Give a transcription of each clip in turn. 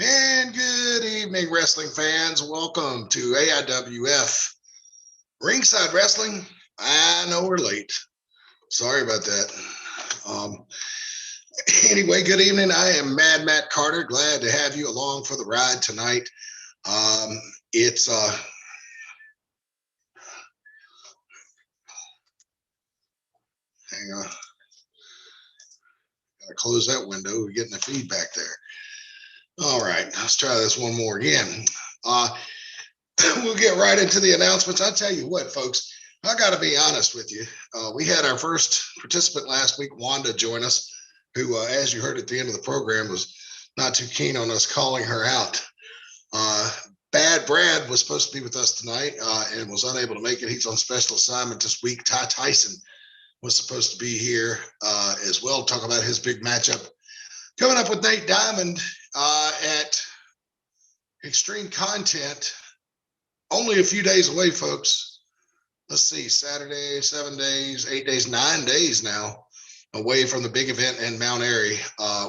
And good evening, wrestling fans. Welcome to AIWF Ringside Wrestling. I know we're late. Sorry about that. Anyway, good evening. I am Mad Matt Carter. Glad to have you along for the ride tonight. It's hang on. Gotta close that window. We're getting the feedback there. All right, let's try this one more again. We'll get right into the announcements. I'll tell you what, folks, I got to be honest with you. We had our first participant last week, Wanda, join us, who, as you heard at the end of the program, was not too keen on us calling her out. Bad Brad was supposed to be with us tonight and was unable to make it. He's on special assignment this week. Ty Tyson was supposed to be here as well to talk about his big matchup coming up with Nate Diamond at Extreme Content. Only a few days away, folks. Let's see, Saturday, 7 days, 8 days, 9 days now away from the big event in Mount Airy,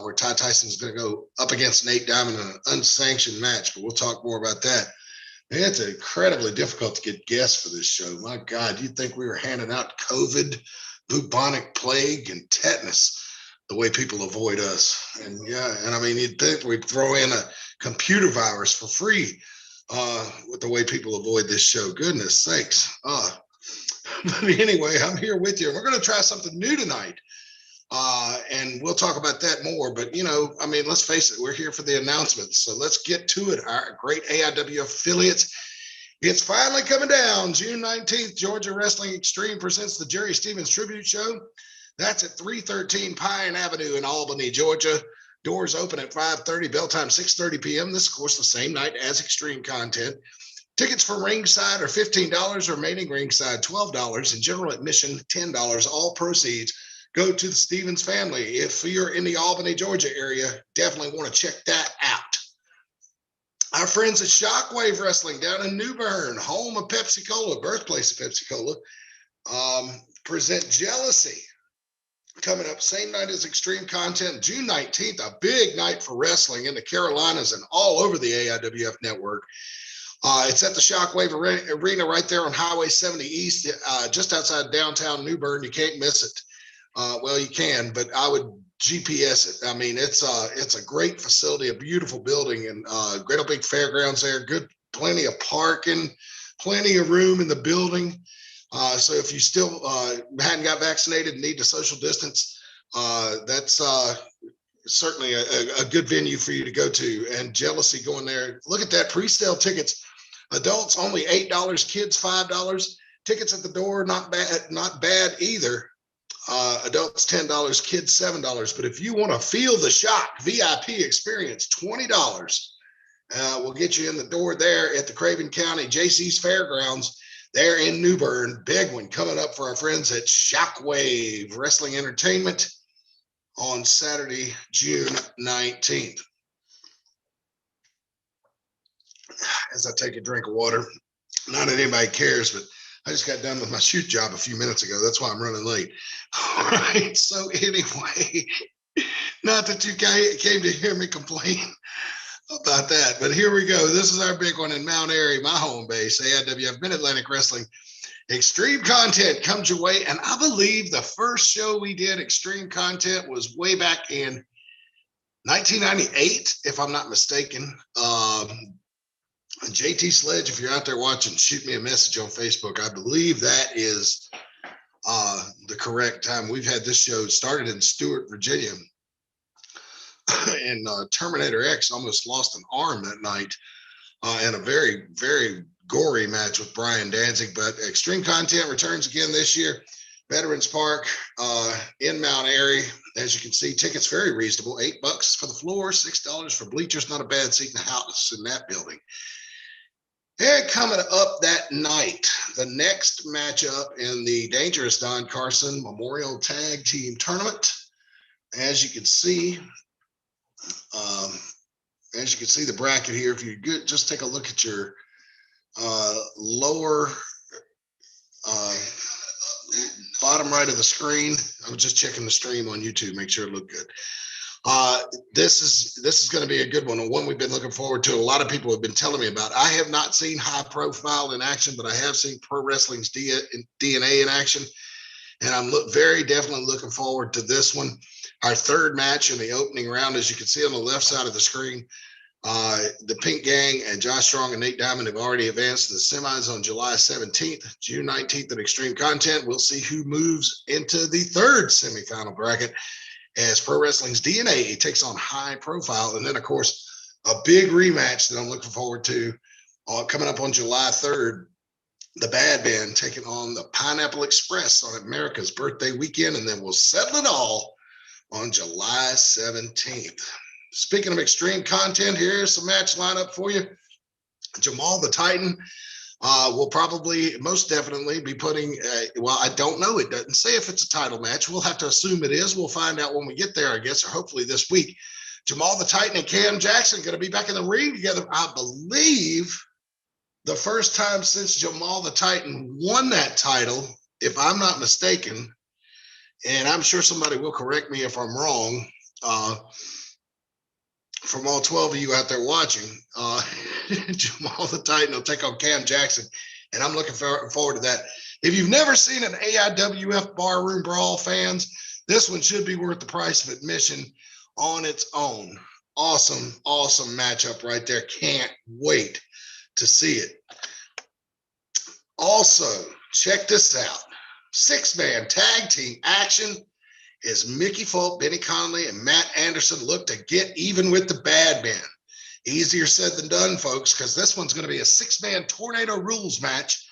where Ty Tyson's going to go up against Nate Diamond in an unsanctioned match. But we'll talk more about that. Man, it's incredibly difficult to get guests for this show. My God, you'd think we were handing out COVID, bubonic plague, and tetanus the way people avoid us. And I mean, you'd think we'd throw in a computer virus for free with the way people avoid this show. Goodness sakes. But anyway, I'm here with you. We're going to try something new tonight. And we'll talk about that more. But, I mean, let's face it, we're here for the announcements. So let's get to it. Our great AIWF affiliates. It's finally coming down. June 19th, Georgia Wrestling Extreme presents the Jerry Stevens Tribute Show. That's at 313 Pine Avenue in Albany, Georgia. Doors open at 5:30, bell time 6:30 p.m. This, of course, the same night as Extreme Content. Tickets for ringside are $15, remaining ringside $12, and general admission $10. All proceeds go to the Stevens family. If you're in the Albany, Georgia area, definitely want to check that out. Our friends at Shockwave Wrestling down in New Bern, home of Pepsi Cola, birthplace of Pepsi Cola, present Jealousy. Coming up same night as Extreme Content, June 19th, a big night for wrestling in the Carolinas and all over the AIWF network. It's at the Shockwave Arena right there on Highway 70 East, just outside downtown New Bern. You can't miss it. Well, you can, but I would GPS it. I mean, it's a great facility, a beautiful building, and great big fairgrounds there. Good, plenty of parking, plenty of room in the building. So if you still hadn't got vaccinated and need to social distance, that's certainly a good venue for you to go to. And Jealousy going there. Look at that, pre-sale tickets. Adults only $8, kids $5. Tickets at the door, not bad either. Adults $10, kids $7. But if you want to feel the shock, VIP experience, $20. We'll get you in the door there at the Craven County JC's Fairgrounds. There in New Bern. Big one coming up for our friends at Shockwave Wrestling Entertainment on Saturday, June 19th. As I take a drink of water, not that anybody cares, but I just got done with my shoot job a few minutes ago. That's why I'm running late. All right. So anyway, not that you came to hear me complain about that, but here we go. This is our big one in Mount Airy, my home base, AIWF Mid-Atlantic Wrestling. Extreme Content comes your way, and I believe the first show we did, Extreme Content, was way back in 1998, if I'm not mistaken. JT Sledge, if you're out there watching, shoot me a message on Facebook. I believe that is the correct time. We've had this show started in Stewart, Virginia. And Terminator X almost lost an arm that night in a very, very gory match with Brian Danzig. But Extreme Content returns again this year. Veterans Park in Mount Airy. As you can see, tickets very reasonable. $8 for the floor, $6 for bleachers. Not a bad seat in the house in that building. And coming up that night, the next matchup in the Dangerous Don Carson Memorial Tag Team Tournament. As you can see, the bracket here. If you just take a look at your lower bottom right of the screen. I was just checking the stream on YouTube, make sure it looked good. this is going to be a good one, and one we've been looking forward to. A lot of people have been telling me about. I have not seen High Profile in action, but I have seen Pro Wrestling's DNA in action, and I'm very definitely looking forward to this one. Our third match in the opening round, as you can see on the left side of the screen, the Pink Gang and Josh Strong and Nate Diamond have already advanced to the semis on July 17th. June 19th at Extreme Content, we'll see who moves into the third semifinal bracket as Pro Wrestling's DNA takes on High Profile. And then, of course, a big rematch that I'm looking forward to coming up on July 3rd, the Bad Man taking on the Pineapple Express on America's birthday weekend, and then we'll settle it all on July 17th. Speaking of extreme content, here's some match lineup for you. Jamal the Titan will probably most definitely be putting, well, I don't know. It doesn't say if it's a title match. We'll have to assume it is. We'll find out when we get there, I guess, or hopefully this week. Jamal the Titan and Cam Jackson going to be back in the ring together, I believe, the first time since Jamal the Titan won that title, if I'm not mistaken. And I'm sure somebody will correct me if I'm wrong. From all 12 of you out there watching, Jamal the Titan will take on Cam Jackson, and I'm looking forward to that. If you've never seen an AIWF Barroom Brawl, fans, this one should be worth the price of admission on its own. Awesome, awesome matchup right there. Can't wait to see it. Also, check this out. 6-man tag team action as Mickey Folk, Benny Conley, and Matt Anderson look to get even with the Bad Man. Easier said than done, folks, because this one's going to be a 6-man Tornado Rules match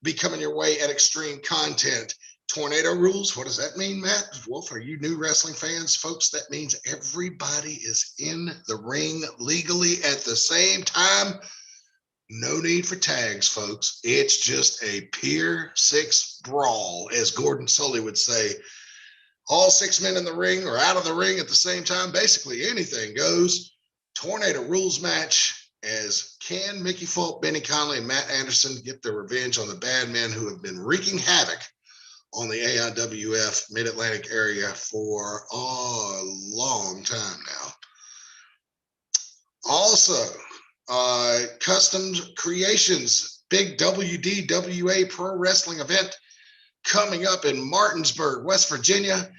be coming your way at Extreme Content. Tornado Rules, what does that mean, Matt? Well, for you new wrestling fans, folks, that means everybody is in the ring legally at the same time. No need for tags, folks. It's just a Pier 6 brawl, as Gordon Sully would say. All 6 men in the ring or out of the ring at the same time. Basically, anything goes. Tornado Rules match as can Mickey Folk, Benny Conley, and Matt Anderson get their revenge on the Bad Men who have been wreaking havoc on the AIWF Mid-Atlantic area for a long time now. Also, Custom Creations, big WDWA Pro Wrestling event coming up in Martinsburg, West Virginia.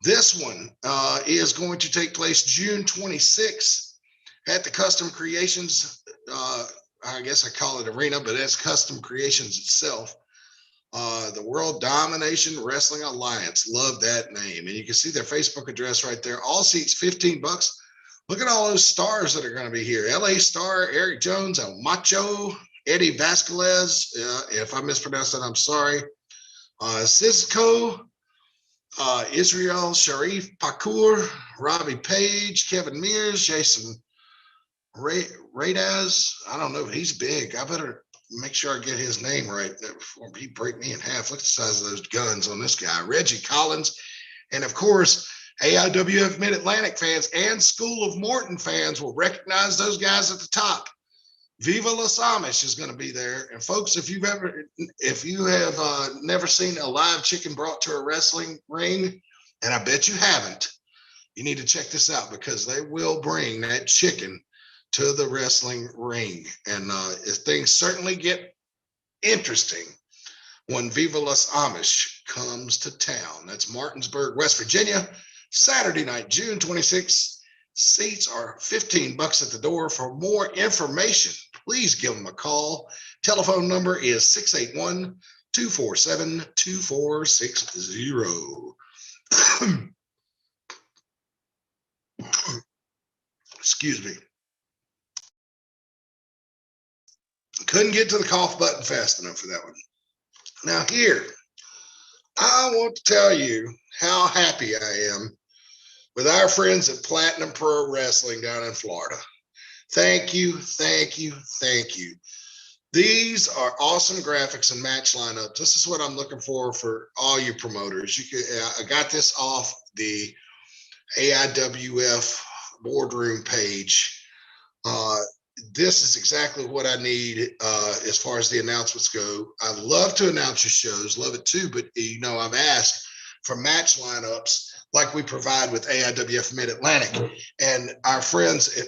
This one is going to take place June 26th at the Custom Creations. I guess I call it arena, but it's Custom Creations itself. The World Domination Wrestling Alliance. Love that name. And you can see their Facebook address right there. All seats $15. Look at all those stars that are going to be here. LA Star, Eric Jones, El Macho, Eddie Vasquez. If I mispronounced that, I'm sorry. Cisco, Israel Sharif Pakur, Robbie Page, Kevin Mears, Jason Radaz. I don't know, he's big. I better make sure I get his name right before he break me in half. Look at the size of those guns on this guy. Reggie Collins, and of course, AIWF Mid-Atlantic fans and School of Morton fans will recognize those guys at the top. Viva Las Amish is going to be there. And folks, if you have never seen a live chicken brought to a wrestling ring, and I bet you haven't, you need to check this out because they will bring that chicken to the wrestling ring. And things certainly get interesting when Viva Las Amish comes to town. That's Martinsburg, West Virginia, Saturday night, June 26th. Seats are $15 at the door. For more information, please give them a call. Telephone number is 681-247-2460. Excuse me. Couldn't get to the cough button fast enough for that one. Now here, I want to tell you how happy I am with our friends at Platinum Pro Wrestling down in Florida. Thank you, thank you, thank you. These are awesome graphics and match lineups. This is what I'm looking for all you promoters. I got this off the AIWF boardroom page. This is exactly what I need as far as the announcements go. I love to announce your shows, love it too, but I've asked for match lineups like we provide with AIWF Mid-Atlantic. And our friends at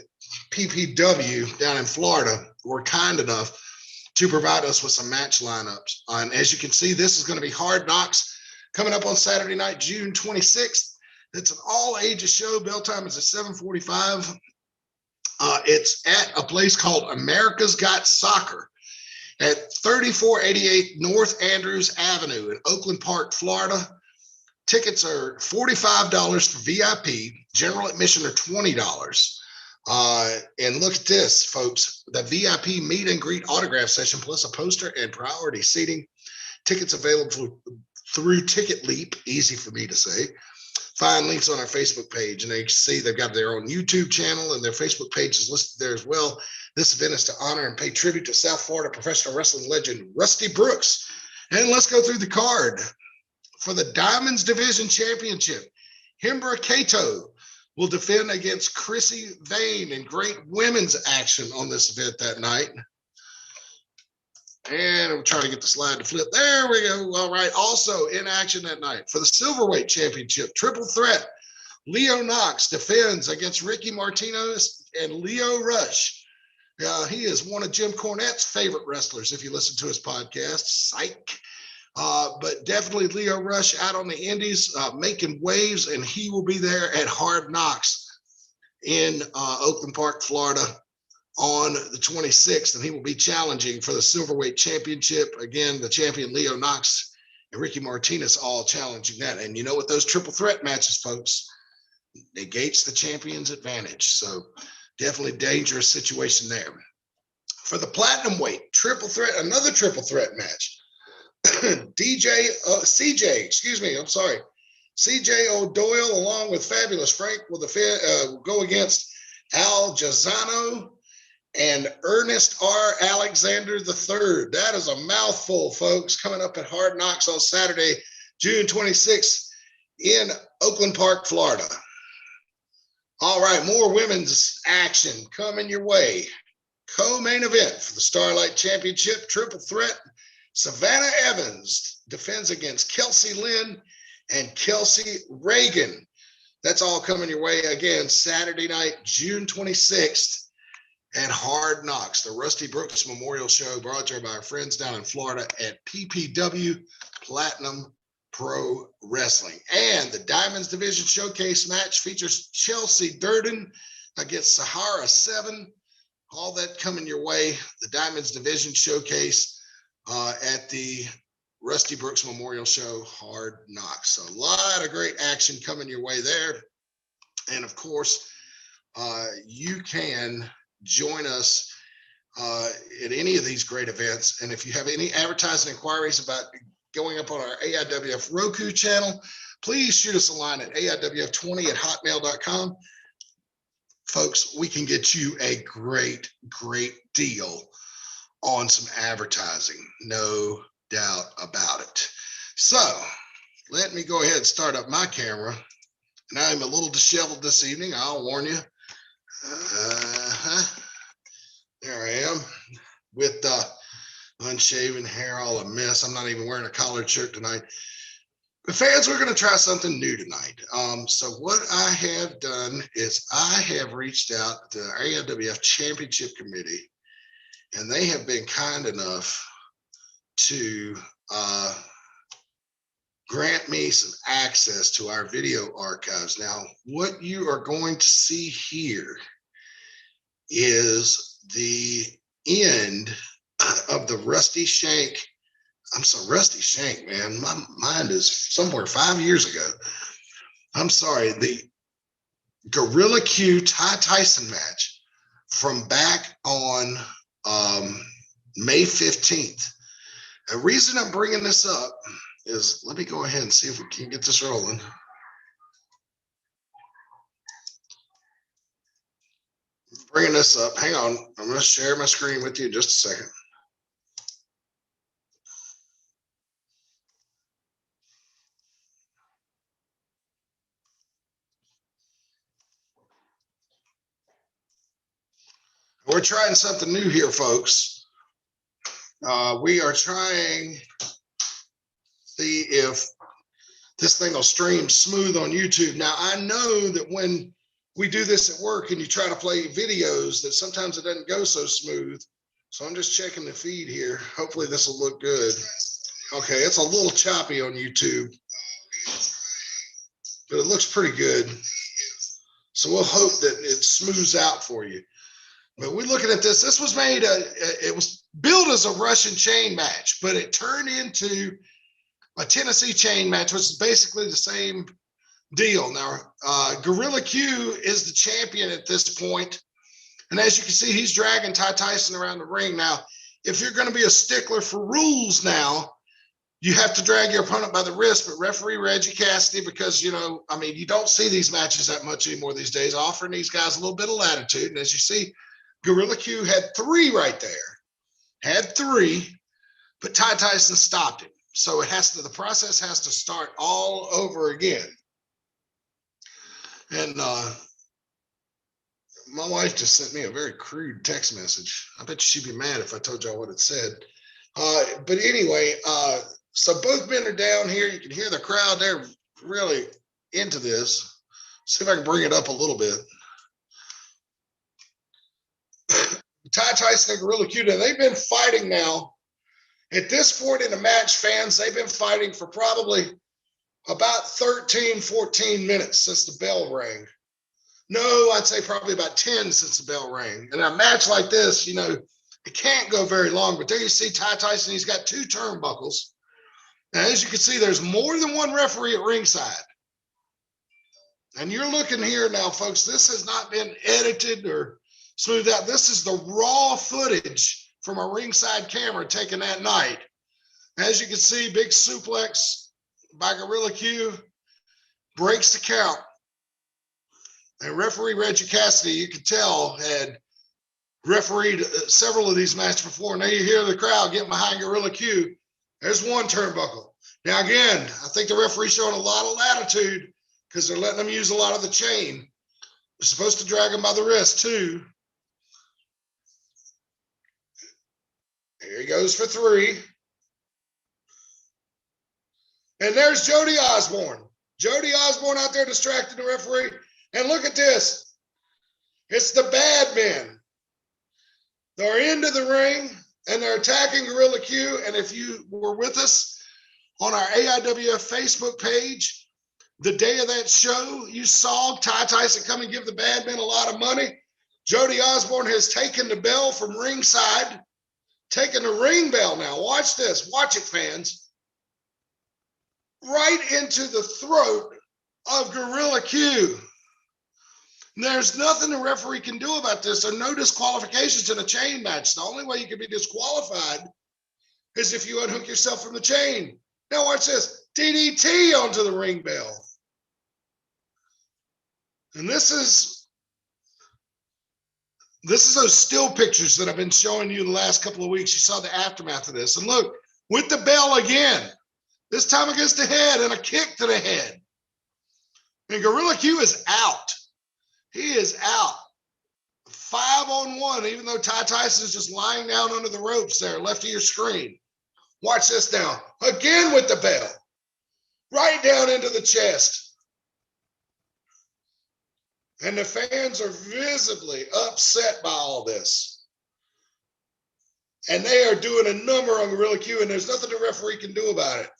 PPW down in Florida were kind enough to provide us with some match lineups. And as you can see, this is going to be Hard Knocks coming up on Saturday night, June 26th. It's an all-ages show. Bell time is at 7:45. It's at a place called America's Got Soccer at 3488 North Andrews Avenue in Oakland Park, Florida. Tickets are $45 for VIP. General admission are $20. And look at this, folks. The VIP meet and greet autograph session plus a poster and priority seating. Tickets available through Ticket Leap. Easy for me to say. Find links on our Facebook page, and they see they've got their own YouTube channel, and their Facebook page is listed there as well. This event is to honor and pay tribute to South Florida professional wrestling legend Rusty Brooks. And let's go through the card. For the Diamonds Division Championship, Himbra Cato will defend against Chrissy Vane in great women's action on this event that night. And I'm trying to get the slide to flip. There we go. All right. Also in action that night for the Silverweight Championship, triple threat, Leo Knox defends against Ricky Martinez and Leo Rush. He is one of Jim Cornette's favorite wrestlers, if you listen to his podcast, Psych. But definitely Leo Rush out on the indies, making waves, and he will be there at Hard Knocks in Oakland Park, Florida on the 26th, and he will be challenging for the Silverweight Championship. Again, the champion Leo Knox and Ricky Martinez all challenging that. And you know what, those triple threat matches, folks, negates the champion's advantage. So definitely dangerous situation there. For the platinum weight, triple threat, another triple threat match. CJ O'Doyle along with Fabulous Frank will go against Al Jazano and Ernest R. Alexander III. That is a mouthful, folks, coming up at Hard Knocks on Saturday, June 26th in Oakland Park, Florida. All right, more women's action coming your way. Co-main event for the Starlight Championship, triple threat. Savannah Evans defends against Kelsey Lynn and Kelsey Reagan. That's all coming your way again Saturday night, June 26th at Hard Knocks, the Rusty Brooks Memorial Show brought to you by our friends down in Florida at PPW Platinum Pro Wrestling. And the Diamonds Division Showcase match features Chelsea Durden against Sahara 7. All that coming your way. The Diamonds Division Showcase at the Rusty Brooks Memorial Show, Hard Knocks. So a lot of great action coming your way there. And of course, you can join us at any of these great events. And if you have any advertising inquiries about going up on our AIWF Roku channel, please shoot us a line at AIWF20@hotmail.com. Folks, we can get you a great deal on some advertising. No doubt about it. So let me go ahead and start up my camera. And I'm a little disheveled this evening, I'll warn you. There I am with unshaven hair, all a mess. I'm not even wearing a collared shirt tonight. But fans, we're going to try something new tonight. So what I have done is I have reached out to the AIWF Championship Committee, and they have been kind enough to grant me some access to our video archives. Now, what you are going to see here is the end of the Rusty Shank. I'm so Rusty Shank, man. My mind is somewhere 5 years ago. I'm sorry. The Gorilla Q Ty Tyson match from back on May 15th. The reason I'm bringing this up is, let me go ahead and see if we can get this rolling. Bringing this up. Hang on. I'm going to share my screen with you in just a second. We're trying something new here, folks. We are trying to see if this thing will stream smooth on YouTube. Now, I know that when we do this at work and you try to play videos, that sometimes it doesn't go so smooth. So I'm just checking the feed here. Hopefully this will look good. Okay, it's a little choppy on YouTube, but it looks pretty good. So we'll hope that it smooths out for you. But we're looking at this. This was made, it was billed as a Russian chain match, but it turned into a Tennessee chain match, which is basically the same deal. Now, Gorilla Q is the champion at this point. And as you can see, he's dragging Ty Tyson around the ring. Now, if you're going to be a stickler for rules now, you have to drag your opponent by the wrist. But referee Reggie Cassidy, because, you don't see these matches that much anymore these days, offering these guys a little bit of latitude. And as you see, Gorilla Q had 3 right there. But Ty Tyson stopped him. So the process has to start all over again. And my wife just sent me a very crude text message. I bet she'd be mad if I told y'all what it said. But anyway, so both men are down here. You can hear the crowd. They're really into this. See if I can bring it up a little bit. Ty Tyson and Gorilla Q, they've been fighting now. At this point in the match, fans, they've been fighting for probably about 13, 14 minutes since the bell rang. No, I'd say probably about 10 since the bell rang. And a match like this, it can't go very long. But there you see Ty Tyson, he's got 2 turnbuckles. Now, as you can see, there's more than one referee at ringside. And you're looking here now, folks, this has not been edited or smoothed out. This is the raw footage from a ringside camera taken that night. As you can see, big suplex by Gorilla Q, breaks the count. And referee Reggie Cassidy, you can tell, had refereed several of these matches before. Now you hear the crowd getting behind Gorilla Q. There's one turnbuckle. Now again, I think the referee's showing a lot of latitude because they're letting them use a lot of the chain. They're supposed to drag him by the wrist too. Here he goes for 3. And there's Jody Osborne. Jody Osborne out there distracting the referee. And look at this. It's the bad men. They're into the ring and they're attacking Gorilla Q. And if you were with us on our AIWF Facebook page, the day of that show, you saw Ty Tyson come and give the bad men a lot of money. Jody Osborne has taken the bell from ringside, taken the ring bell now. Watch this. Watch it, fans. Right into the throat of Gorilla Q. There's nothing the referee can do about this. There are no disqualifications in a chain match. The only way you can be disqualified is if you unhook yourself from the chain. Now watch this. DDT onto the ring bell. And this is those still pictures that I've been showing you the last couple of weeks. You saw the aftermath of this. And look, with the bell again, this time against the head and a kick to the head. And Gorilla Q is out. He is out. 5-on-1, even though Ty Tyson is just lying down under the ropes there, left of your screen. Watch this now. Again with the bell. Right down into the chest. And the fans are visibly upset by all this. And they are doing a number on Gorilla Q, and there's nothing the referee can do about it.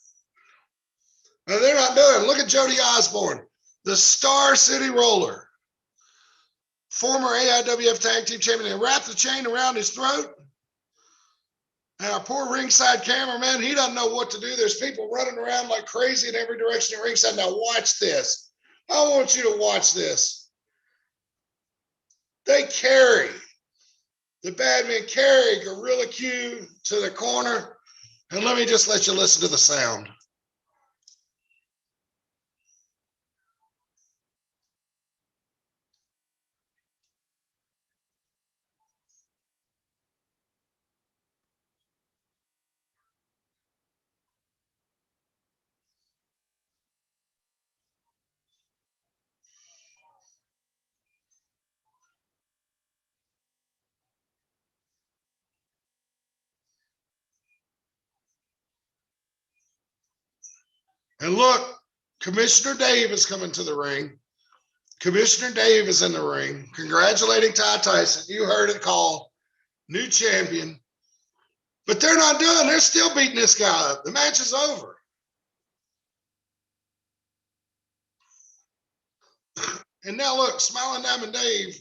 And they're not doing it. Look at Jody Osborne, the Star City Roller. Former AIWF Tag Team Champion. They wrapped the chain around his throat. And our poor ringside cameraman, he doesn't know what to do. There's people running around like crazy in every direction at ringside. Now watch this. I want you to watch this. They carry, the bad men carry Gorilla Q to the corner. And let me just let you listen to the sound. And look, Commissioner Dave is coming to the ring. Commissioner Dave is in the ring, congratulating Ty Tyson. You heard it call, new champion. But they're not done. They're still beating this guy up. The match is over. And now look, Smiling Diamond Dave,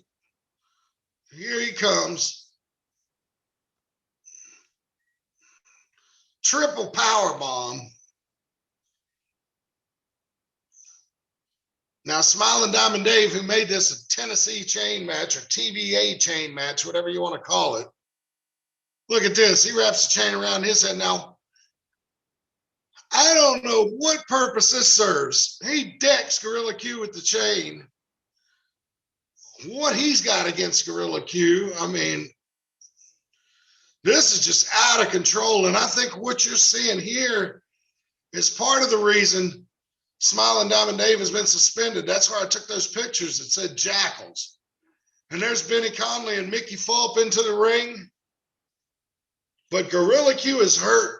here he comes. Triple power bomb. Now, Smiling Diamond Dave, who made this a Tennessee chain match or TBA chain match, whatever you want to call it. Look at this. He wraps the chain around his head. Now, I don't know what purpose this serves. He decks Gorilla Q with the chain. What he's got against Gorilla Q, I mean, this is just out of control. And I think what you're seeing here is part of the reason Smiling Diamond Dave has been suspended. That's why I took those pictures that said Jackals. And there's Benny Conley and Mickey Fulp into the ring. But Gorilla Q is hurt.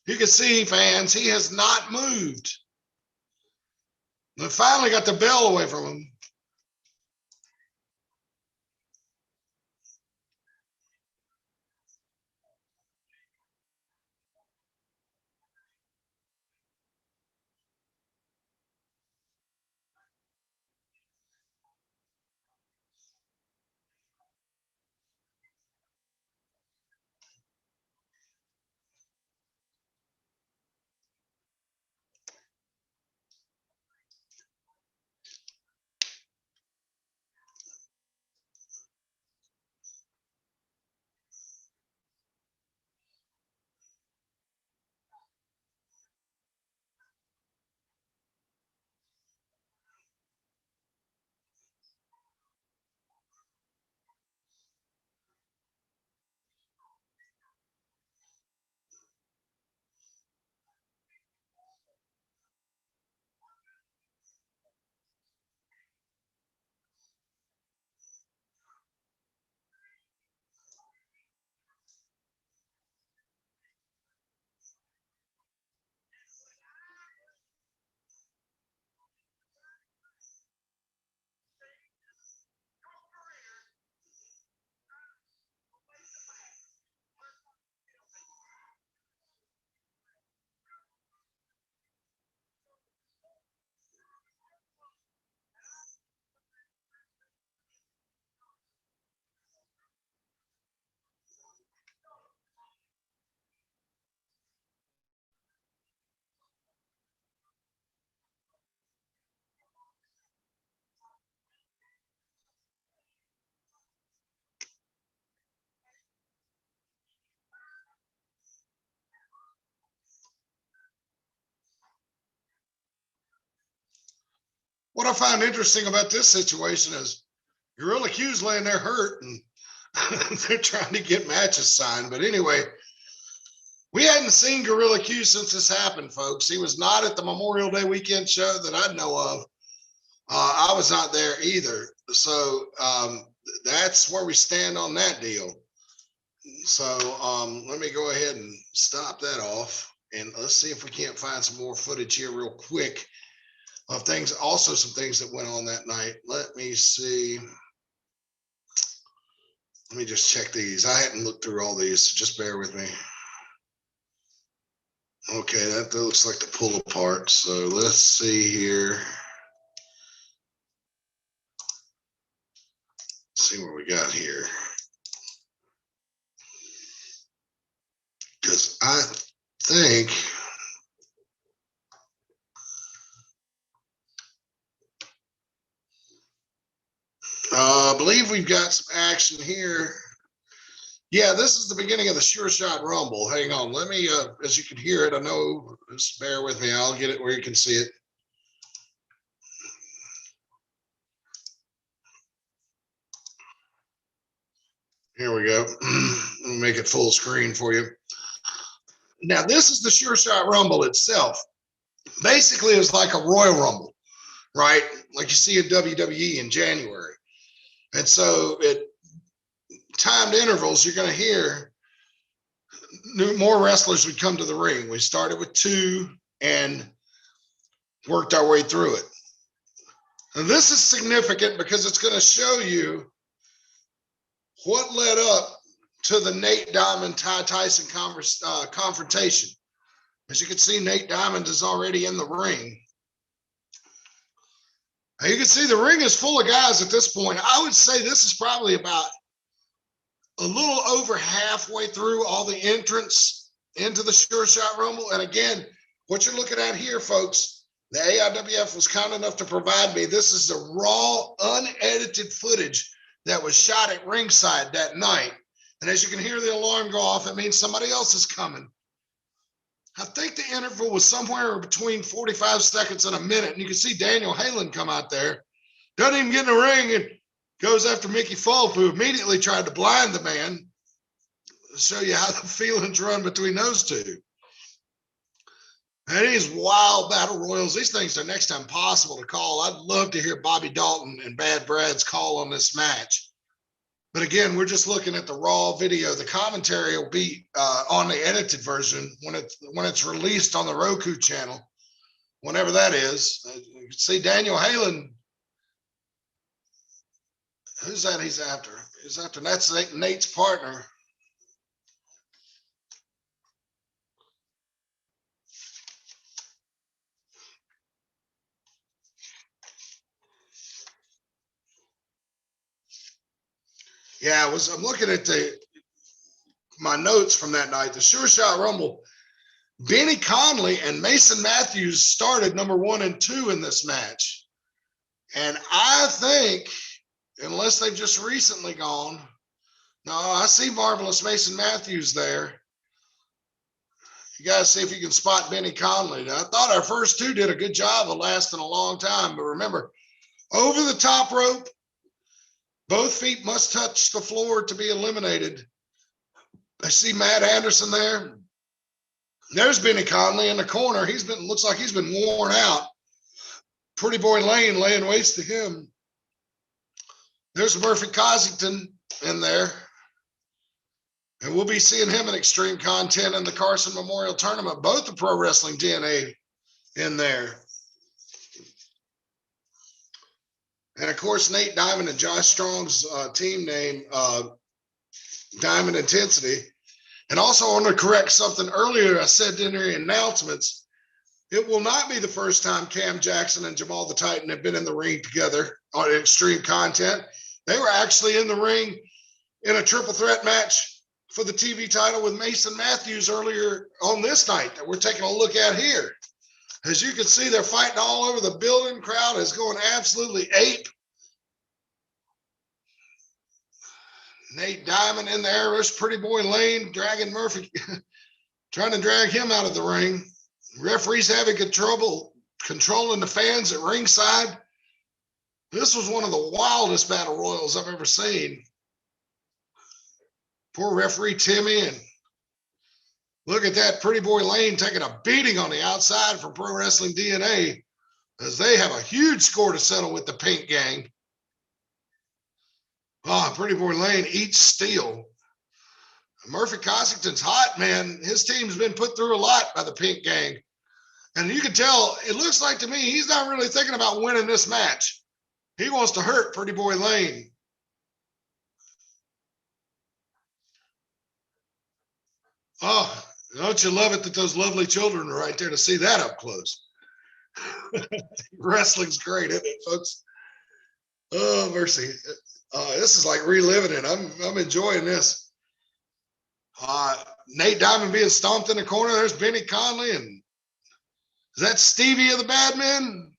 You can see, fans, he has not moved. They finally got the bell away from him. What I find interesting about this situation is Gorilla Q's laying there hurt and they're trying to get matches signed. But anyway, we hadn't seen Gorilla Q since this happened, folks. He was not at the Memorial Day weekend show that I know of. I was not there either. So that's where we stand on that deal. So let me go ahead and stop that off. And let's see if we can't find some more footage here real quick of things, also some things that went on that night. Let me see. Let me just check these. I hadn't looked through all these, so just bear with me. Okay, that looks like the pull apart. So let's see here. Let's see what we got here. Because I think I believe we've got some action here. Yeah, this is the beginning of the Sure Shot Rumble. Hang on, let me, as you can hear it, I know, just bear with me. I'll get it where you can see it. Here we go. Let me make it full screen for you. Now, this is the Sure Shot Rumble itself. Basically, it's like a Royal Rumble, right? Like you see in WWE in January. And so at timed intervals, you're going to hear more wrestlers would come to the ring. We started with 2, and worked our way through it. And this is significant because it's going to show you what led up to the Nate Diamond Ty Tyson confrontation. As you can see, Nate Diamond is already in the ring. Now you can see the ring is full of guys at this point. I would say this is probably about a little over halfway through all the entrants into the Sure Shot Rumble. And again, what you're looking at here, folks, the AIWF was kind enough to provide me. This is the raw, unedited footage that was shot at ringside that night. And as you can hear the alarm go off, it means somebody else is coming. I think the interval was somewhere between 45 seconds and a minute. And you can see Daniel Halen come out there. Doesn't even get in the ring and goes after Mickey Fulp, who immediately tried to blind the man. To show you how the feelings run between those two. And these wild battle royals, these things are next to impossible to call. I'd love to hear Bobby Dalton and Bad Brad's call on this match. But again, we're just looking at the raw video. The commentary will be on the edited version when it's released on the Roku channel, whenever that is. You can see Daniel Halen. Who's that he's after? He's after, that's Nate's partner. Yeah, I'm looking at my notes from that night, the Sure Shot Rumble. Benny Conley and Mason Matthews started number 1 and 2 in this match. And I think, unless they've just recently gone, no, I see Marvelous Mason Matthews there. You guys see if you can spot Benny Conley. Now, I thought our first 2 did a good job of lasting a long time, but remember, over the top rope, both feet must touch the floor to be eliminated. I see Matt Anderson there. There's Benny Conley in the corner. Looks like he's been worn out. Pretty Boy Lane laying waste to him. There's Murphy Cossington in there. And we'll be seeing him in Extreme Content in the Carson Memorial Tournament. Both the Pro Wrestling DNA in there. And of course, Nate Diamond and Josh Strong's team name, Diamond Intensity. And also, I want to correct something earlier I said in the announcements. It will not be the first time Cam Jackson and Jamal the Titan have been in the ring together on Extreme Content. They were actually in the ring in a triple threat match for the TV title with Mason Matthews earlier on this night that we're taking a look at here. As you can see, they're fighting all over the building. Crowd is going absolutely ape. Nate Diamond in there. There's Pretty Boy Lane dragging Murphy, trying to drag him out of the ring. Referees having trouble controlling the fans at ringside. This was one of the wildest battle royals I've ever seen. Poor referee Timmy, and look at that, Pretty Boy Lane taking a beating on the outside from Pro Wrestling DNA as they have a huge score to settle with the Pink Gang. Oh, Pretty Boy Lane eats steel. Murphy Cossington's hot, man. His team's been put through a lot by the Pink Gang. And you can tell, it looks like to me, he's not really thinking about winning this match. He wants to hurt Pretty Boy Lane. Oh, don't you love it that those lovely children are right there to see that up close? Wrestling's great, isn't it, folks? Oh, mercy. This is like reliving it. I'm enjoying this. Nate Diamond being stomped in the corner. There's Benny Conley. And is that Stevie of the Bad Men?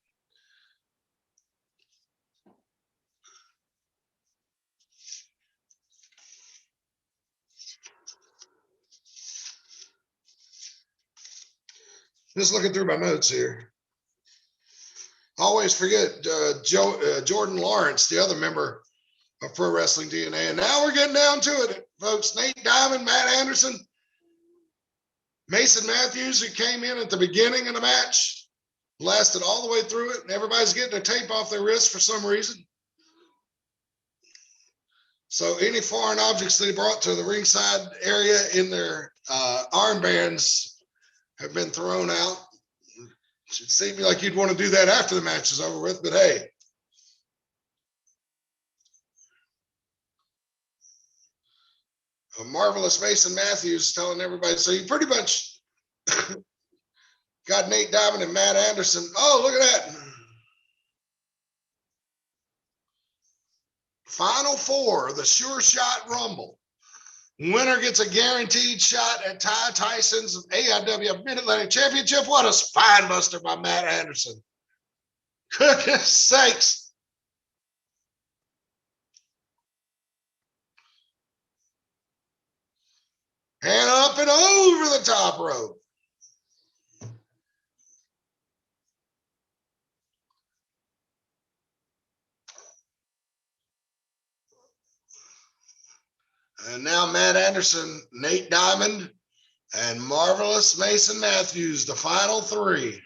Just looking through my notes here. Always forget Jordan Lawrence, the other member of Pro Wrestling DNA. And now we're getting down to it, folks. Nate Diamond, Matt Anderson, Mason Matthews, who came in at the beginning of the match, lasted all the way through it, and everybody's getting their tape off their wrists for some reason. So any foreign objects they brought to the ringside area in their armbands have been thrown out. Should seem like you'd want to do that after the match is over with, but hey. A marvelous Mason Matthews telling everybody. So you pretty much got Nate Diamond and Matt Anderson. Oh, look at that. Final four, the Sure Shot Rumble. Winner gets a guaranteed shot at Ty Tyson's AIWF Mid-Atlantic Championship. What a spine buster by Matt Anderson. Goodness sakes. And up and over the top rope. And now Matt Anderson, Nate Diamond, and marvelous Mason Matthews, the final three.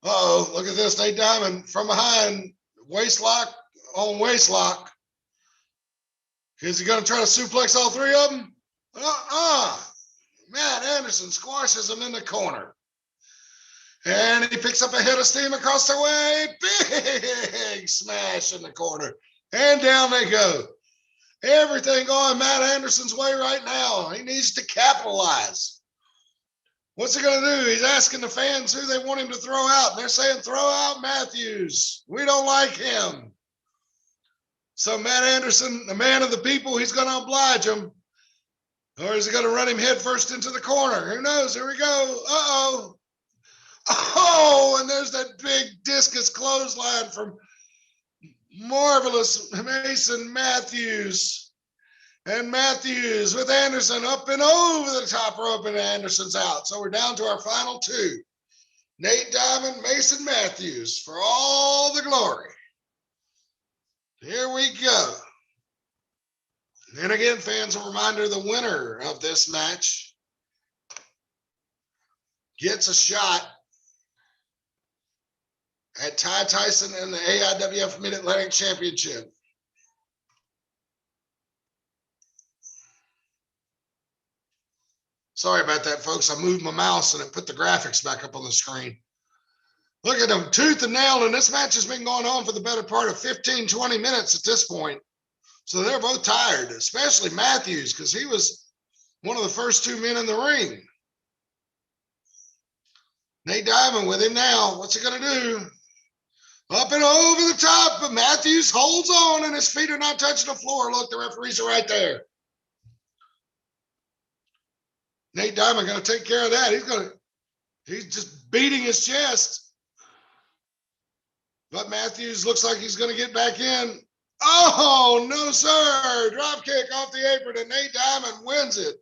Uh-oh, look at this. Nate Diamond from behind, waist lock on waist lock. Is he going to try to suplex all three of them? Matt Anderson squashes him in the corner. And he picks up a head of steam across the way. Big smash in the corner. And down they go. Everything going Matt Anderson's way right now. He needs to capitalize. What's he going to do? He's asking the fans who they want him to throw out. And they're saying, throw out Matthews. We don't like him. So Matt Anderson, the man of the people, he's going to oblige him. Or is he going to run him head first into the corner? Who knows? Here we go. Uh-oh. Oh, and there's that big discus clothesline from marvelous Mason Matthews. And Matthews with Anderson up and over the top rope, and Anderson's out. So we're down to our final two. Nate Diamond, Mason Matthews for all the glory. Here we go. And again, fans, a reminder, the winner of this match gets a shot at Ty Tyson and the AIWF Mid-Atlantic Championship. Sorry about that, folks. I moved my mouse and it put the graphics back up on the screen. Look at them, tooth and nail, and this match has been going on for the better part of 15, 20 minutes at this point. So they're both tired, especially Matthews, because he was one of the first two men in the ring. Nate Diamond with him now. What's he going to do? Up and over the top, but Matthews holds on, and his feet are not touching the floor. Look, the referees are right there. Nate Diamond going to take care of that. He's just beating his chest. But Matthews looks like he's going to get back in. Oh, no, sir. Drop kick off the apron, and Nate Diamond wins it.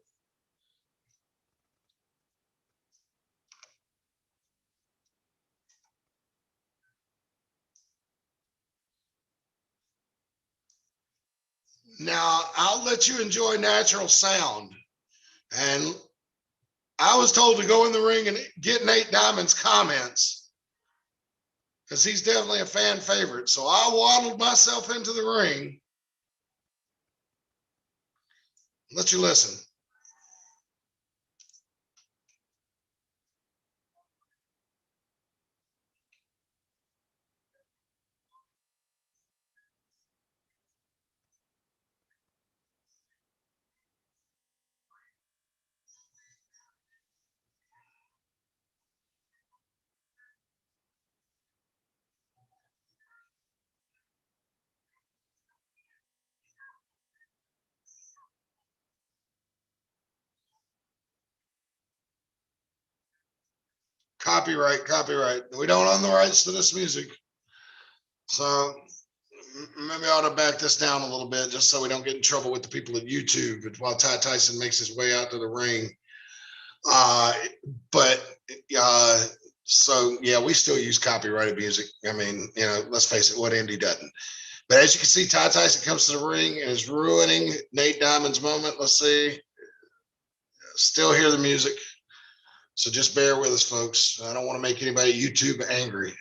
Now, I'll let you enjoy natural sound. And I was told to go in the ring and get Nate Diamond's comments, because he's definitely a fan favorite. So I waddled myself into the ring. Let you listen. Copyright. We don't own the rights to this music. So maybe I ought to back this down a little bit just so we don't get in trouble with the people at YouTube while Ty Tyson makes his way out to the ring. So yeah, we still use copyrighted music. I mean, let's face it, what Indy doesn't. But as you can see, Ty Tyson comes to the ring and is ruining Nate Diamond's moment. Let's see. Still hear the music. So just bear with us, folks. I don't want to make anybody at YouTube angry.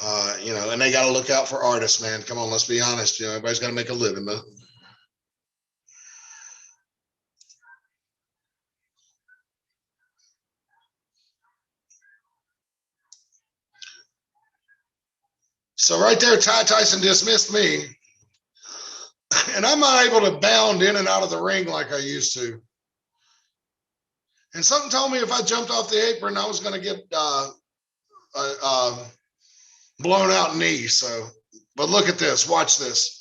And they got to look out for artists, man. Come on, let's be honest. Everybody's got to make a living. Though. So right there, Ty Tyson dismissed me. And I'm not able to bound in and out of the ring like I used to. And something told me if I jumped off the apron, I was going to get blown out knee. So, but look at this. Watch this.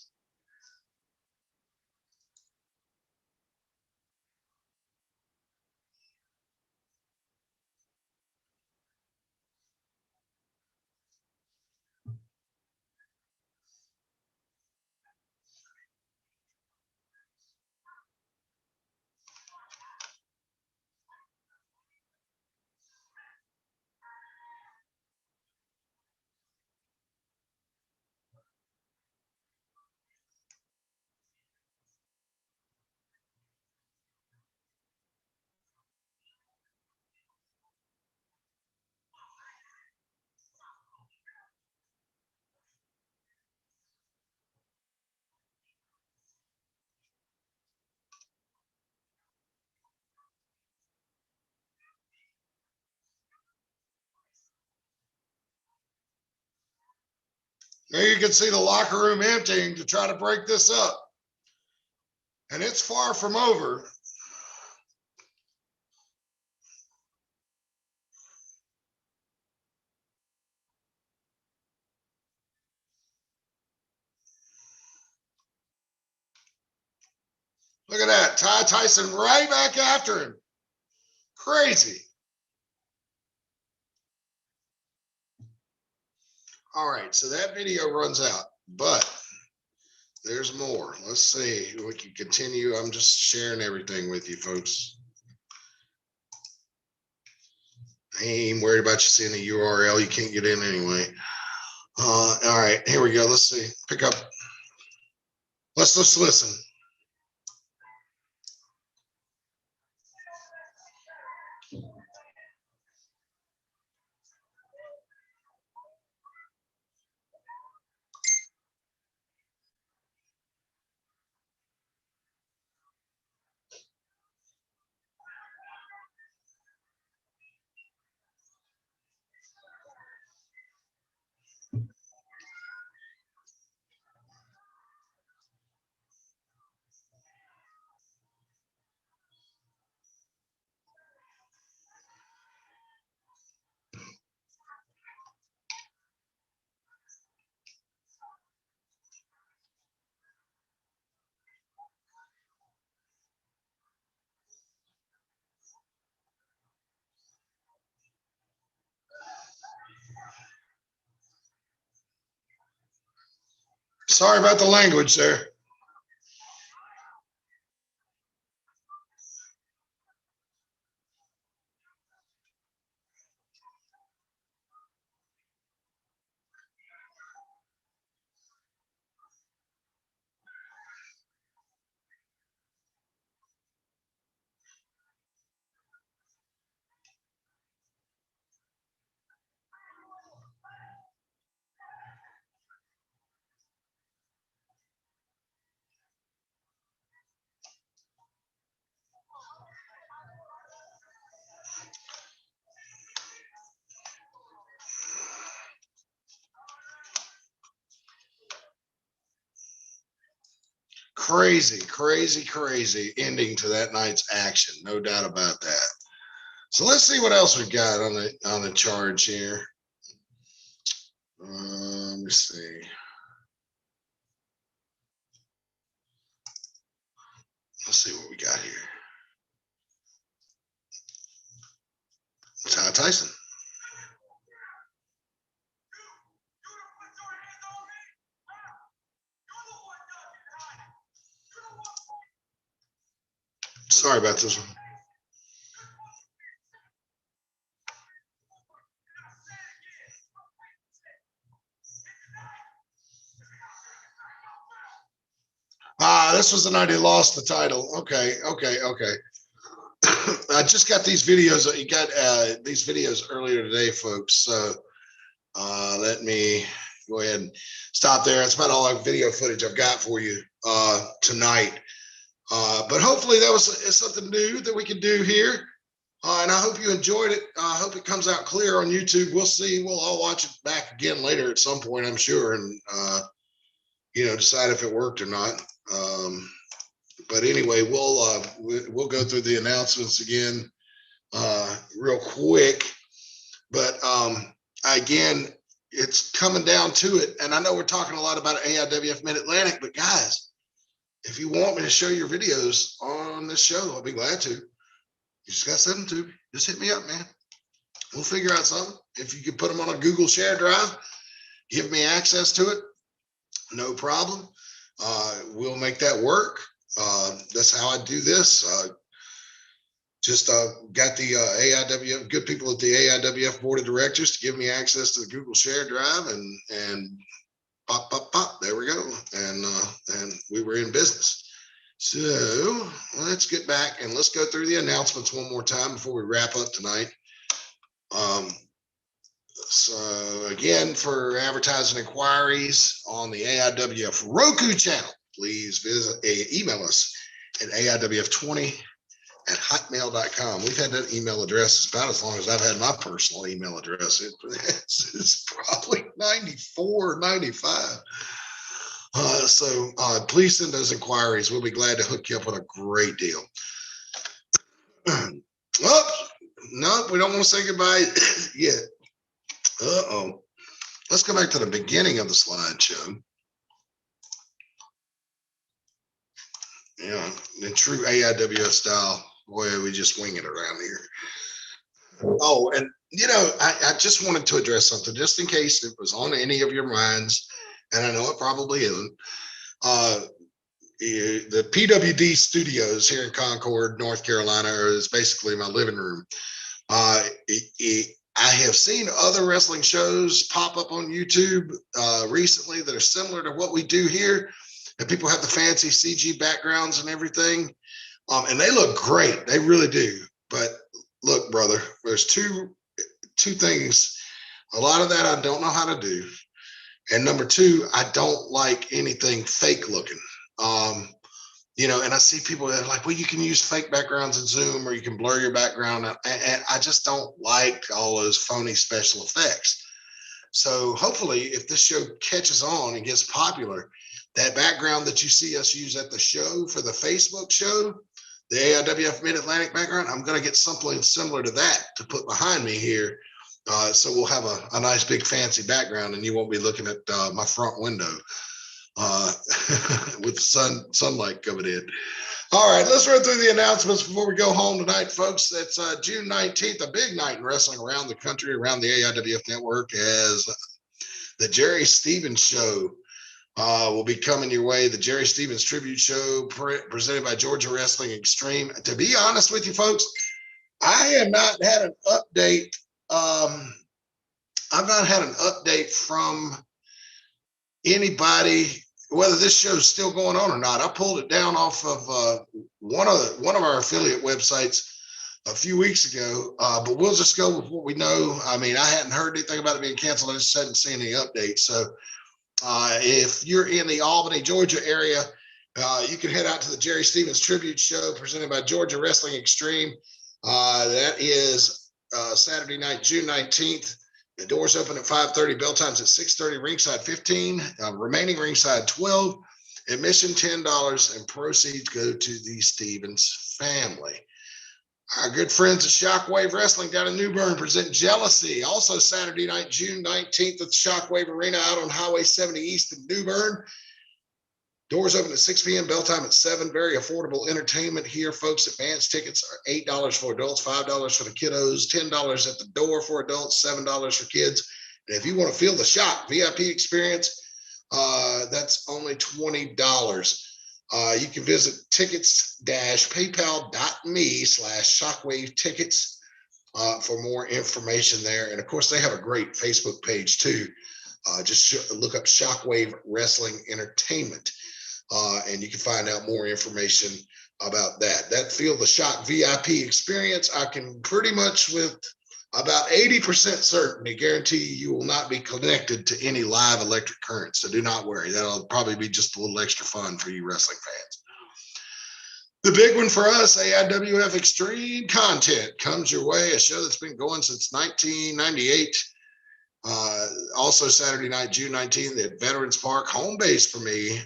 There you can see the locker room emptying to try to break this up. And it's far from over. Look at that. Ty Tyson right back after him. Crazy. All right, so that video runs out, but there's more. Let's see. We can continue. I'm just sharing everything with you, folks. I ain't even worried about you seeing the URL. You can't get in anyway. All right, here we go. Let's see. Pick up. Let's just listen. Sorry about the language there. Crazy, crazy, crazy ending to that night's action. No doubt about that. So let's see what else we got on the charge here. Let me see. Let's see what we got here. Ty Tyson. Sorry about this one. This was the night he lost the title. Okay. I just got these videos. You got these videos earlier today, folks. So let me go ahead and stop there. That's about all the video footage I've got for you tonight. But hopefully that was something new that we can do here. And I hope you enjoyed it. I hope it comes out clear on YouTube. We'll see. We'll all watch it back again later at some point, I'm sure, and decide if it worked or not. But anyway, we'll go through the announcements again real quick. But again, it's coming down to it. And I know we're talking a lot about AIWF Mid-Atlantic, but guys, if you want me to show your videos on this show, I'll be glad to. You just got to send them to me. Just hit me up, man. We'll figure out something. If you can put them on a Google Share Drive, give me access to it, no problem. We'll make that work. That's how I do this. Just got the AIWF, good people at the AIWF board of directors to give me access to the Google Share Drive, and pop, pop, pop. There we go. And we were in business. So let's get back and let's go through the announcements one more time before we wrap up tonight. So again, for advertising inquiries on the AIWF Roku channel, please email us at AIWF20@hotmail.com. We've had that email address about as long as I've had my personal email address. It's probably 94, 95. So please send those inquiries. We'll be glad to hook you up with a great deal. Oh, no, we don't want to say goodbye yet. Let's go back to the beginning of the slideshow. Yeah, in true AIWF style, boy, we just wing it around here. Oh, and I just wanted to address something just in case it was on any of your minds, and I know it probably isn't. The PWD studios here in Concord, North Carolina, is basically my living room. I have seen other wrestling shows pop up on YouTube recently that are similar to what we do here. And people have the fancy CG backgrounds and everything. And they look great. They really do. But look, brother, there's two things. A lot of that I don't know how to do. And number two, I don't like anything fake looking. And I see people that are like, well, you can use fake backgrounds in Zoom or you can blur your background. And I just don't like all those phony special effects. So hopefully if this show catches on and gets popular, that background that you see us use at the show for the Facebook show, the AIWF Mid-Atlantic background, I'm going to get something similar to that to put behind me here. So we'll have a nice big fancy background and you won't be looking at my front window with sunlight coming in. All right, let's run through the announcements before we go home tonight, folks. It's June 19th, a big night in wrestling around the country, around the AIWF network, as the Jerry Stevens Show will be coming your way. The Jerry Stevens Tribute Show presented by Georgia Wrestling Extreme. To be honest with you, folks, I have not had an update. I've not had an update from anybody whether this show is still going on or not. I pulled it down off of one of our affiliate websites a few weeks ago, but we'll just go with what we know. I mean, I hadn't heard anything about it being canceled. I just hadn't seen any updates. So if you're in the Albany, Georgia area, you can head out to the Jerry Stevens Tribute Show presented by Georgia Wrestling Extreme. That is Saturday night, June 19th. The doors open at 5:30, bell times at 6:30, ringside 15, remaining ringside 12, admission $10, and proceeds go to the Stevens family. Our good friends at Shockwave Wrestling down in New Bern present Jealousy, also Saturday night, June 19th at the Shockwave Arena out on Highway 70 East in New Bern. Doors open at 6 p.m., bell time at 7. Very affordable entertainment here, folks. Advance tickets are $8 for adults, $5 for the kiddos, $10 at the door for adults, $7 for kids. And if you want to feel the shock VIP experience, that's only $20. You can visit tickets-paypal.me/shockwave tickets for more information there. And of course, they have a great Facebook page too. Just look up Shockwave Wrestling Entertainment. And you can find out more information about that. That Feel the Shock VIP experience, I can pretty much with about 80% certainty guarantee you will not be connected to any live electric current. So do not worry. That'll probably be just a little extra fun for you wrestling fans. The big one for us, AIWF Extreme Content, comes your way, a show that's been going since 1998. Also Saturday night, June 19th at Veterans Park, home base for me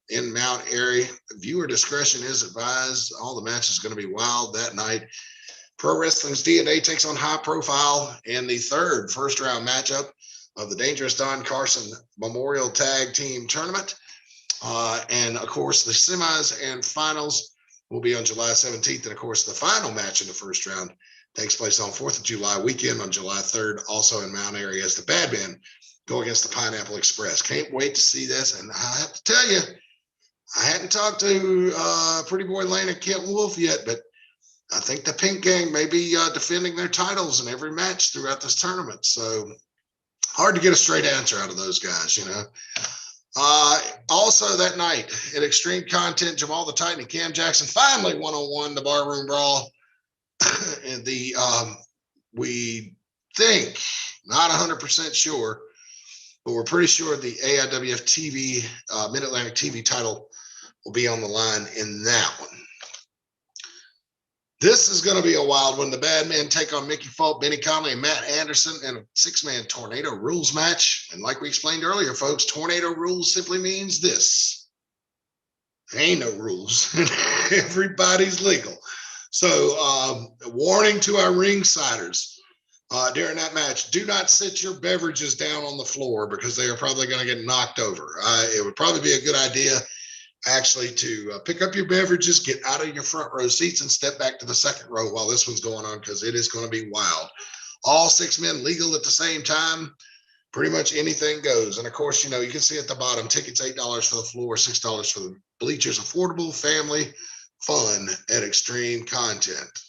in Mount Airy. Viewer discretion is advised. All the matches are going to be wild that night. Pro Wrestling's DNA takes on High Profile in the third first round matchup of the Dangerous Don Carson Memorial Tag Team Tournament. And of course, the semis and finals will be on July 17th. And of course, the final match in the first round takes place on 4th of July weekend on July 3rd, also in Mount Airy, as the Bad Men go against the Pineapple Express. Can't wait to see this. And I have to tell you, I hadn't talked to Pretty Boy Lane and Kent Wolf yet, but I think the Pink Gang may be defending their titles in every match throughout this tournament. So hard to get a straight answer out of those guys, you know. Also that night at Extreme Content, Jamal the Titan and Cam Jackson finally one-on-one the Barroom Brawl. And we think, not 100% sure, but we're pretty sure the AIWF TV, Mid-Atlantic TV title will be on the line in that one. This is going to be a wild one. The Bad Men take on Mickey Falk, Benny Conley, and Matt Anderson in a six-man Tornado Rules match. And like we explained earlier, folks, Tornado Rules simply means this. There ain't no rules. Everybody's legal. So warning to our ringsiders during that match, do not sit your beverages down on the floor because they are probably going to get knocked over. It would probably be a good idea actually to pick up your beverages, get out of your front row seats, and step back to the second row while this one's going on, because it is going to be wild. All six men legal at the same time. Pretty much anything goes. And of course, you know, you can see at the bottom, tickets $8 for the floor, $6 for the bleachers. Affordable family fun at Extreme Content.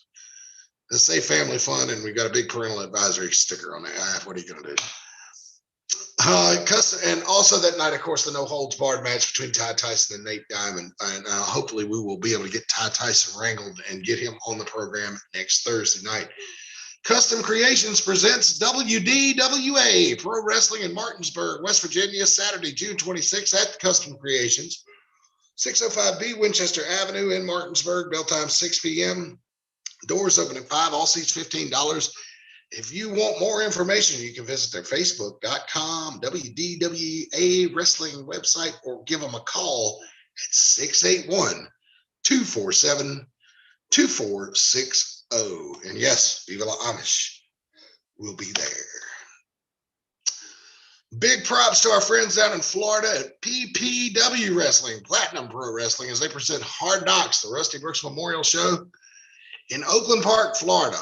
Let's say family fun, and we've got a big parental advisory sticker on there. What are you going to do? And also that night, of course, the no holds barred match between Ty Tyson and Nate Diamond. And hopefully we will be able to get Ty Tyson wrangled and get him on the program next Thursday night. Custom Creations presents WDWA Pro Wrestling in Martinsburg, West Virginia, Saturday, June 26th at Custom Creations, 605B Winchester Avenue in Martinsburg. Bell time 6 p.m. Doors open at 5. All seats $15. If you want more information, you can visit their Facebook.com, WDWA Wrestling website, or give them a call at 681-247-2460. And yes, Viva la Amish will be there. Big props to our friends down in Florida at PPW Wrestling, Platinum Pro Wrestling, as they present Hard Knocks, the Rusty Brooks Memorial Show in Oakland Park, Florida,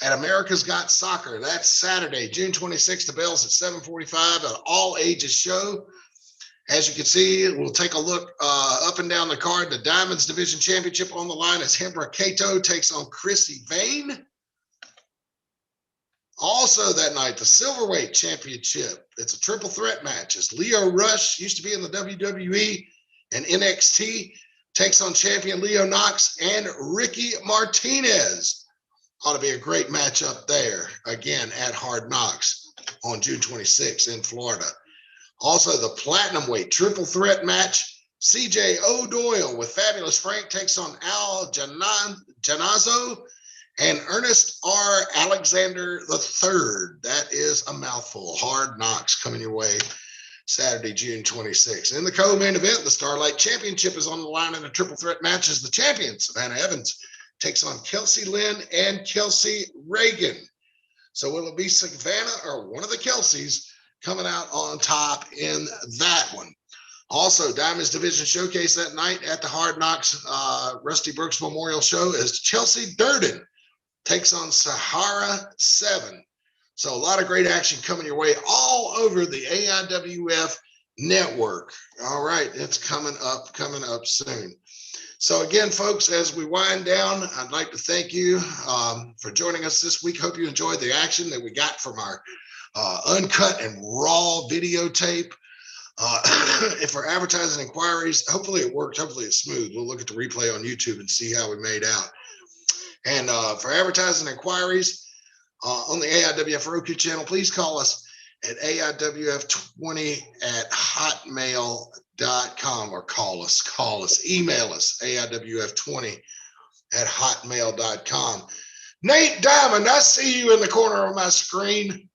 at America's Got Soccer. That's Saturday, June 26th. The bell's at 7:45, an all-ages show. As you can see, we'll take a look up and down the card. The Diamonds Division Championship on the line as Hembra Cato takes on Chrissy Vane. Also that night, the Silverweight Championship. It's a triple threat match as Leo Rush, used to be in the WWE and NXT, takes on champion Leo Knox and Ricky Martinez. Ought to be a great matchup there, again, at Hard Knocks on June 26th in Florida. Also, the Platinum Weight Triple Threat match. CJ O'Doyle with Fabulous Frank takes on Al Janazo and Ernest R. Alexander III. That is a mouthful. Hard Knocks coming your way Saturday, June 26th. In the co-main event, the Starlight Championship is on the line in a triple threat match as the champion, Savannah Evans, takes on Kelsey Lynn and Kelsey Reagan. So will it be Savannah or one of the Kelseys coming out on top in that one? Also, Diamonds Division Showcase that night at the Hard Knocks Rusty Brooks Memorial Show as Chelsea Durden takes on Sahara 7. So a lot of great action coming your way all over the AIWF network. All right, it's coming up soon. So again, folks, as we wind down, I'd like to thank you for joining us this week. Hope you enjoyed the action that we got from our uncut and raw videotape. If for advertising inquiries, hopefully it worked. Hopefully it's smooth. We'll look at the replay on YouTube and see how we made out. And for advertising inquiries on the AIWF Roku channel, please call us at AIWF20@hotmail.com. or call us, email us, AIWF20@hotmail.com. Nate Diamond, I see you in the corner of my screen.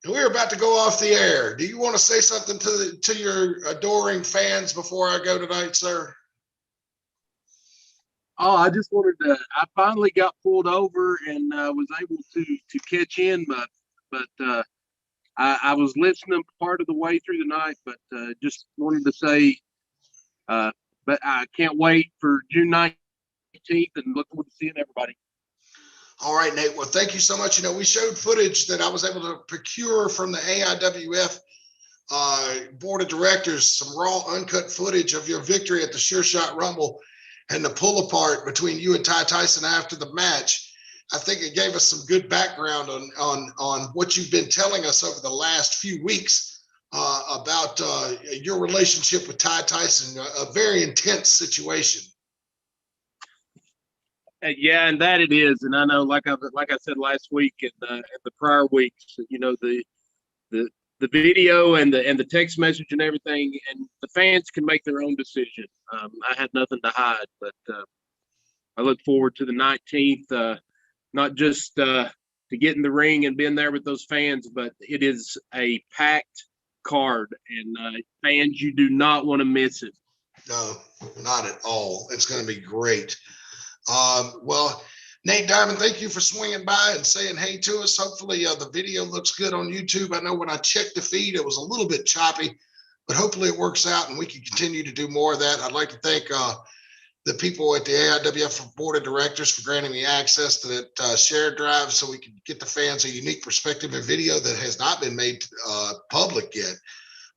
We're about to go off the air. Do you want to say something to your adoring fans before I go tonight, sir? Oh, I just wanted to. I finally got pulled over and was able to catch in, but I was listening part of the way through the night. But just wanted to say, but I can't wait for June 19th and look forward to seeing everybody. All right, Nate. Well, thank you so much. You know, we showed footage that I was able to procure from the AIWF board of directors, some raw, uncut footage of your victory at the Sure Shot Rumble and the pull apart between you and Ty Tyson after the match. I think it gave us some good background on what you've been telling us over the last few weeks about your relationship with Ty Tyson, a very intense situation. Yeah, and that it is, and I know, like I said last week and the prior weeks, you know, the video and the text message and everything, and the fans can make their own decision. I had nothing to hide, but I look forward to the 19th, not just to get in the ring and being there with those fans, but it is a packed card, and fans, you do not want to miss it. No, not at all. It's going to be great. Well, Nate Diamond, thank you for swinging by and saying hey to us. Hopefully the video looks good on YouTube. I know when I checked the feed, it was a little bit choppy, but hopefully it works out and we can continue to do more of that. I'd like to thank the people at the AIWF board of directors for granting me access to that shared drive so we can get the fans a unique perspective and video that has not been made public yet.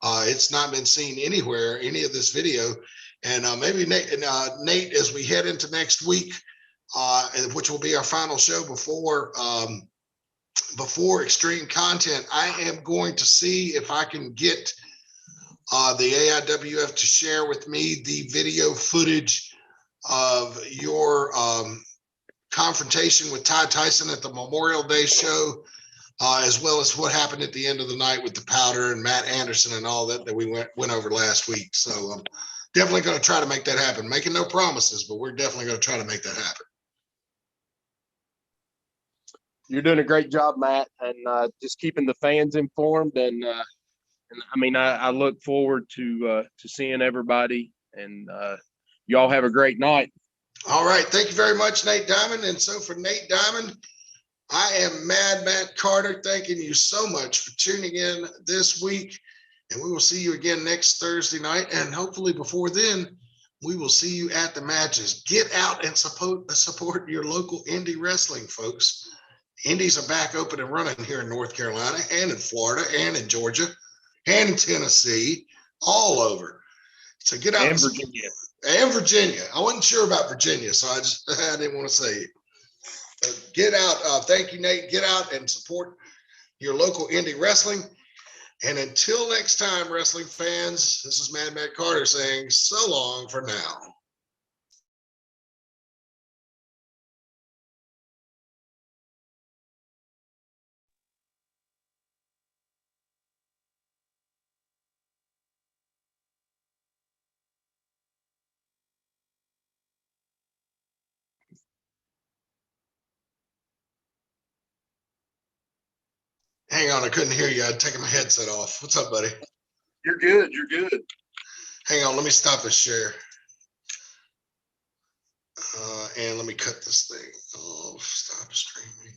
It's not been seen anywhere, any of this video. And maybe Nate, as we head into next week, which will be our final show before Extreme Content, I am going to see if I can get the AIWF to share with me the video footage of your confrontation with Ty Tyson at the Memorial Day show, as well as what happened at the end of the night with the powder and Matt Anderson and all that we went over last week. So I'm definitely going to try to make that happen. Making no promises, but we're definitely going to try to make that happen. You're doing a great job, Matt, and just keeping the fans informed. And I mean, I look forward to seeing everybody. And y'all have a great night. All right, thank you very much, Nate Diamond. And so for Nate Diamond, I am Mad Matt Carter. Thanking you so much for tuning in this week. And we will see you again next Thursday night. And hopefully before then, we will see you at the matches. Get out and support your local indie wrestling, folks. Indies are back open and running here in North Carolina and in Florida and in Georgia and in Tennessee, all over. So get out. And Virginia. And Virginia. I wasn't sure about Virginia, so I didn't want to say it. But get out. Thank you, Nate. Get out and support your local indie wrestling. And until next time, wrestling fans, this is Mad Matt Carter saying so long for now. Hang on, I couldn't hear you. I'd taken my headset off. What's up, buddy? You're good. You're good. Hang on, let me stop this share. And let me cut this thing. Oh, stop streaming.